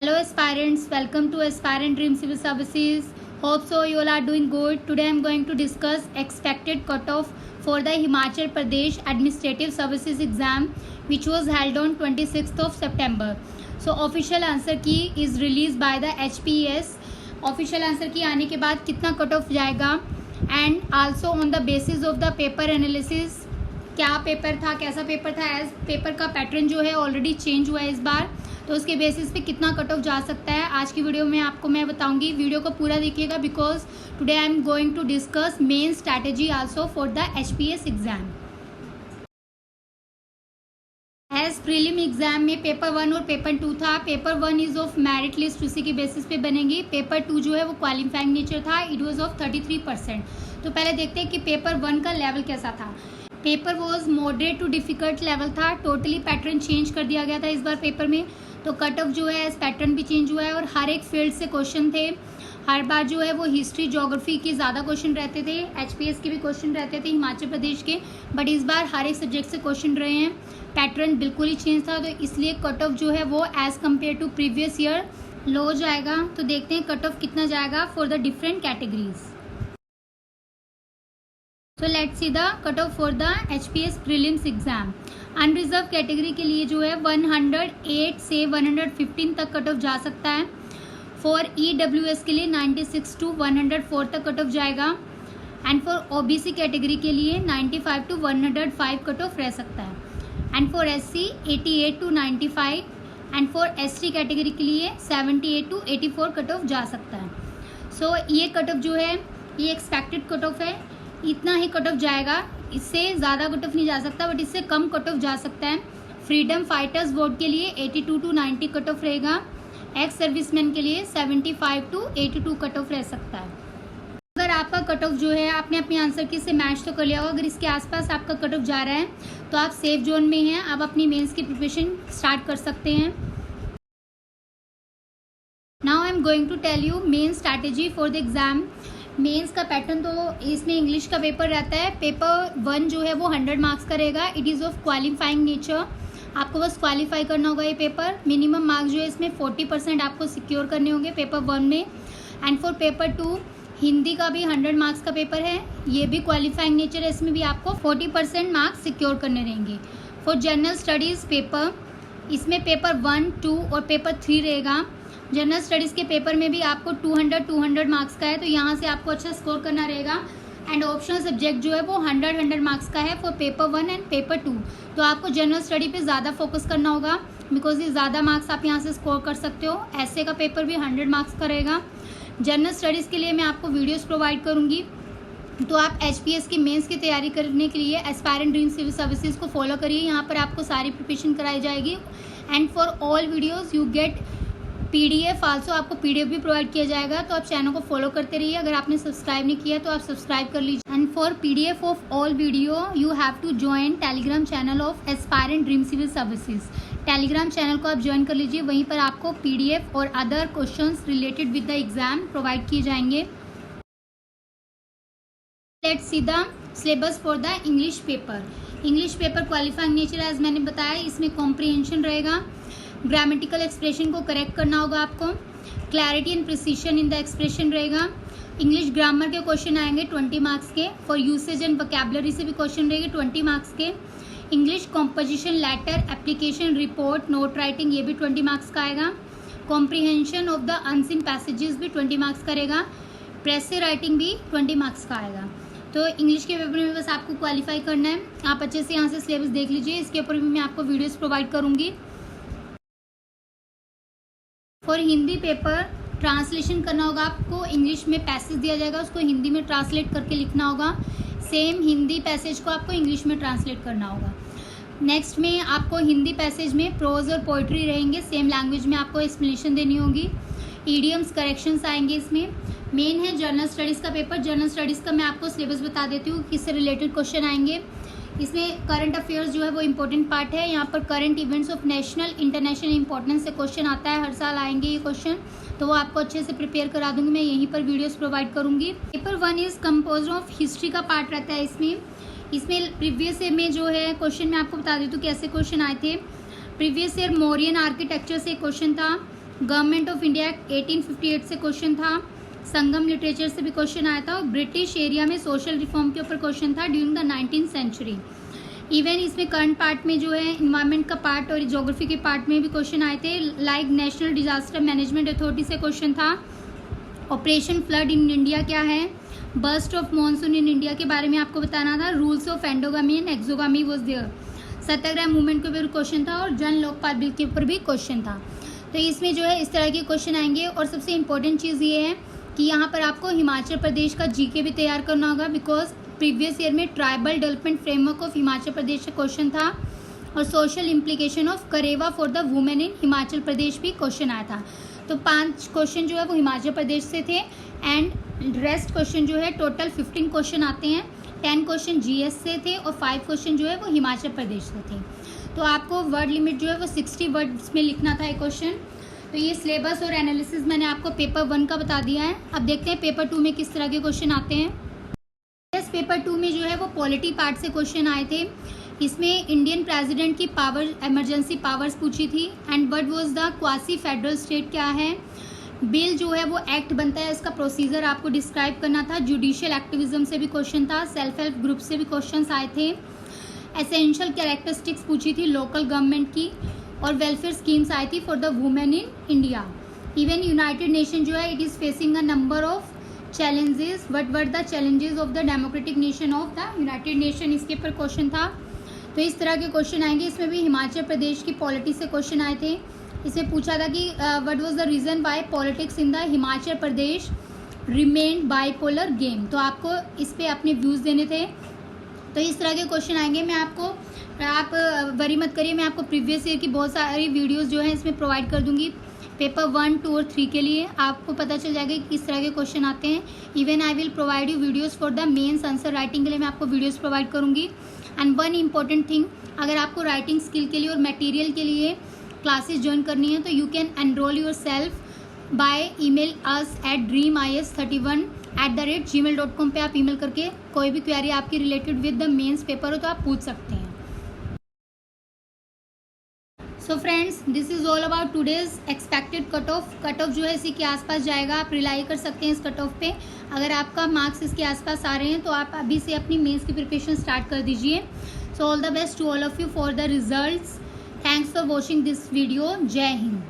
Hello aspirants, welcome to Aspirant Dream Civil Services. Hope so you all are doing good. Today I am going to discuss expected cutoff for the Himachal Pradesh Administrative Services exam which was held on 26th of September. So official answer key is released by the HPS. Official answer key आने के बाद कितना cut off जाएगा and also on the basis of the paper analysis, क्या paper था, कैसा paper था, as paper का पैटर्न जो है ऑलरेडी चेंज हुआ है इस बार, तो उसके बेसिस पे कितना कट ऑफ जा सकता है आज की वीडियो में आपको मैं बताऊंगी. वीडियो को पूरा देखिएगा because today I am going to discuss main strategy also for the HPS exam. As prelim exam में पेपर 1 और पेपर 2 था. Paper 1 is of merit list, उसी के बेसिस पे बनेगी. पेपर 2 जो है वो क्वालिफाइंग नेचर था, इट वाज ऑफ 33%. तो पहले देखते हैं कि पेपर 1 का लेवल कैसा था. Paper was moderate to difficult level था. टोटली पैटर्न चेंज कर दिया गया था इस बार पेपर में, तो कट ऑफ जो है इस पैटर्न भी चेंज हुआ है और हर एक फील्ड से क्वेश्चन थे. हर बार जो है वो हिस्ट्री ज्योग्राफी के ज़्यादा क्वेश्चन रहते थे, HPS के भी क्वेश्चन रहते थे हिमाचल प्रदेश के, बट इस बार हर एक सब्जेक्ट से क्वेश्चन रहे हैं. पैटर्न बिल्कुल ही चेंज था, तो इसलिए कट ऑफ जो है वो as compare to previous year low जाएगा. तो देखते हैं कट ऑफ कितना जाएगा for the different categories. So let's see the cut off for the HPS prelims exam. Unreserved category के लिए जो है 108 से 115 तक कट ऑफ जा सकता है. फॉर EWS के लिए 96 टू 104 तक कट ऑफ जाएगा एंड फॉर OBC कैटेगरी के लिए 95 टू 105 कट ऑफ रह सकता है and for SC 88 to 95 and for ST category के लिए 78 टू 84 कट ऑफ जा सकता है. सो ये कट ऑफ जो है ये एक्सपेक्टेड कट ऑफ है, इतना ही कट ऑफ जाएगा, इससे ज़्यादा कट ऑफ नहीं जा सकता, बट इससे कम कट ऑफ जा सकता है. फ्रीडम फाइटर्स वोट के लिए 82 टू 90 कट ऑफ रहेगा. एक्स सर्विसमैन के लिए 75 टू 82 कट ऑफ रह सकता है. अगर आपका कट ऑफ जो है आपने अपने आंसर की से मैच तो कर लिया होगा, अगर इसके आसपास आपका कट ऑफ जा रहा है तो आप सेफ जोन में हैं, आप अपनी मेंस की प्रिपरेशन स्टार्ट कर सकते हैं. Now I am going to tell you main strategy for the exam. Mains का पैटर्न तो इसमें इंग्लिश का पेपर रहता है. पेपर 1 जो है वो 100 मार्क्स का रहेगा. It is of qualifying nature, आपको बस क्वालिफाई करना होगा ये पेपर. मिनिमम मार्क्स जो है इसमें 40% आपको सिक्योर करने होंगे पेपर 1 में. एंड फॉर पेपर 2 हिंदी का भी 100 मार्क्स का पेपर है, ये भी क्वालिफाइंग नेचर है, इसमें भी आपको 40% मार्क्स सिक्योर करने रहेंगे. फॉर जनरल स्टडीज़ पेपर, इसमें पेपर 1, 2 और पेपर 3 रहेगा. जनरल स्टडीज़ के पेपर में भी आपको 200 मार्क्स का है, तो यहाँ से आपको अच्छा स्कोर करना रहेगा. एंड ऑप्शनल सब्जेक्ट जो है वो 100 मार्क्स का है फॉर पेपर 1 एंड पेपर 2. तो आपको जनरल स्टडी पे ज़्यादा फोकस करना होगा बिकॉज ये ज़्यादा मार्क्स आप यहाँ से स्कोर कर सकते हो. ऐसे का पेपर भी 100 मार्क्स का रहेगा. जनरल स्टडीज़ के लिए मैं आपको वीडियोस प्रोवाइड करूँगी, तो आप HPS की मेंस की तैयारी करने के लिए एस्पायरेंट ड्रीम सिविल सर्विसेज को फॉलो करिए. यहाँ पर आपको सारी प्रिपरेशन कराई जाएगी. And for all videos you get PDF also, आपको PDF भी प्रोवाइड किया जाएगा. तो आप चैनल को फॉलो करते रहिए. अगर आपने सब्सक्राइब नहीं किया तो आप सब्सक्राइब कर लीजिए. And for PDF of all video you have to join Telegram channel of aspirant dream civil services. Telegram channel को आप ज्वाइन कर लीजिए, वहीं पर आपको PDF और other questions related with the exam provide किए जाएंगे. Let's see the syllabus for the English paper. English paper qualifying nature as मैंने बताया, इसमें कॉम्प्रिहेंशन रहेगा. ग्रामेटिकल एक्सप्रेशन को करेक्ट करना होगा आपको. Clarity and precision in the expression रहेगा. इंग्लिश ग्रामर के क्वेश्चन आएंगे 20 मार्क्स के. फॉर यूसेज एंड वोकैबुलरी से भी क्वेश्चन रहेंगे 20 मार्क्स के. English composition, letter, application, report, note writing, ये भी 20 मार्क्स का आएगा. Comprehension of the unseen passages भी 20 मार्क्स का रहेगा. प्रेस से राइटिंग भी 20 मार्क्स का आएगा. तो इंग्लिश के पेपर में बस आपको क्वालिफाई करना है. आप अच्छे से यहाँ से सिलेबस देख लीजिए, इसके ऊपर भी मैं आपको वीडियोस प्रोवाइड करूँगी. फॉर हिंदी पेपर ट्रांसलेशन करना होगा आपको. इंग्लिश में पैसेज दिया जाएगा, उसको हिंदी में ट्रांसलेट करके लिखना होगा. सेम हिंदी पैसेज को आपको इंग्लिश में ट्रांसलेट करना होगा. नेक्स्ट में आपको हिंदी पैसेज में प्रोज और पोइट्री रहेंगे, सेम लैंग्वेज में आपको एक्सप्लेनेशन देनी होगी. ईडियम्स, करेक्शंस आएंगे इसमें. मेन है जनरल स्टडीज़ का पेपर. जनरल स्टडीज़ का मैं आपको सिलेबस बता देती हूँ, किससे रिलेटेड क्वेश्चन आएंगे. इसमें करंट अफेयर्स जो है वो इम्पोर्टेंट पार्ट है. यहाँ पर current events of national international importance से क्वेश्चन आता है, हर साल आएंगे ये क्वेश्चन, तो वो आपको अच्छे से प्रिपेयर करा दूंगी मैं, यहीं पर वीडियोस प्रोवाइड करूंगी. Paper 1 is compose of history का पार्ट रहता है. इसमें प्रीवियस ईयर में जो है क्वेश्चन मैं आपको बता देती हूँ कैसे क्वेश्चन आए थे. प्रीवियस ईयर मौर्यन आर्किटेक्चर से क्वेश्चन था. गवर्नमेंट ऑफ इंडिया एक्ट 1858 से क्वेश्चन था। संगम लिटरेचर से भी क्वेश्चन आया था। और ब्रिटिश एरिया में सोशल रिफॉर्म के ऊपर क्वेश्चन था during the 19th century. Even इसमें करंट पार्ट में जो है इन्वायरमेंट का पार्ट और ज्योग्राफी के पार्ट में भी क्वेश्चन आए थे। Like national disaster management authority से क्वेश्चन था। ऑपरेशन फ्लड इन इंडिया क्या है। Burst of monsoon in India के बारे में आपको बताना था। Rules of endogamy and exogamy was there. Satyagraha movement के ऊपर क्वेश्चन था और जन लोकपाल बिल के ऊपर भी क्वेश्चन था। तो इसमें जो है इस तरह के क्वेश्चन आएंगे। और सबसे इम्पोर्टेंट चीज़ ये है कि यहाँ पर आपको हिमाचल प्रदेश का जीके भी तैयार करना होगा, बिकॉज प्रीवियस ईयर में tribal development framework of Himachal Pradesh से क्वेश्चन था। और social implication of Karewa for the women in Himachal Pradesh भी क्वेश्चन आया था। तो 5 क्वेश्चन जो है वो हिमाचल प्रदेश से थे एंड रेस्ट क्वेश्चन जो है टोटल 15 क्वेश्चन आते हैं। 10 क्वेश्चन जीएस से थे और 5 क्वेश्चन जो है वो हिमाचल प्रदेश से थे। तो आपको वर्ड लिमिट जो है वो 60 वर्ड्स में लिखना था एक क्वेश्चन। तो ये सिलेबस और एनालिसिस मैंने आपको पेपर 1 का बता दिया है। अब देखते हैं पेपर 2 में किस तरह के क्वेश्चन आते हैं। यस, पेपर 2 में जो है वो पॉलिटी पार्ट से क्वेश्चन आए थे। इसमें इंडियन प्रेसिडेंट की पावर, इमरजेंसी पावर्स पूछी थी and what was the quasi federal state क्या है। बिल जो है वो एक्ट बनता है, इसका प्रोसीजर आपको डिस्क्राइब करना था। जुडिशियल एक्टिविज्म से भी क्वेश्चन था। सेल्फ हेल्प ग्रुप से भी क्वेश्चन आए थे। एसेंशियल कैरेक्टरिस्टिक्स पूछी थी लोकल गवर्नमेंट की। और वेलफेयर स्कीम्स आई थी for the women in India. Even United nation जो है it is facing a number of challenges. What were the challenges of the democratic nation of the United nation, इसके ऊपर question था। तो इस तरह के क्वेश्चन आएंगे। इसमें भी हिमाचल प्रदेश की पॉलिटी से क्वेश्चन आए थे। इसमें पूछा था कि what was the reason why politics in the Himachal Pradesh remain bipolar game. तो आपको इस पर अपने व्यूज़ देने थे। तो इस तरह के क्वेश्चन आएंगे। आप वरी मत करिए, मैं आपको प्रीवियस ईयर की बहुत सारी वीडियोस जो है इसमें प्रोवाइड कर दूंगी। पेपर 1, 2 और 3 के लिए आपको पता चल जाएगा कि किस तरह के क्वेश्चन आते हैं। Even I will provide you videos for the mains answer writing के लिए मैं आपको वीडियोस प्रोवाइड करूंगी। एंड वन इंपॉर्टेंट थिंग, अगर आपको राइटिंग स्किल के लिए और मटेरियल के लिए क्लासेस ज्वाइन करनी है तो you can enrol yourself by email us at dreamIAS31@gmail.com पे आप ईमेल करके कोई भी क्वेरी आपकी related with the mains paper हो तो आप पूछ सकते हैं। So friends, this is all about today's expected cut off जो है इसी के आसपास जाएगा। आप रिलाई कर सकते हैं इस कट ऑफ पे। अगर आपका मार्क्स इसके आसपास आ रहे हैं तो आप अभी से अपनी मेंस की प्रिपरेशन स्टार्ट कर दीजिए। So all the best to all of you for the results. Thanks for watching this video. जय हिंद।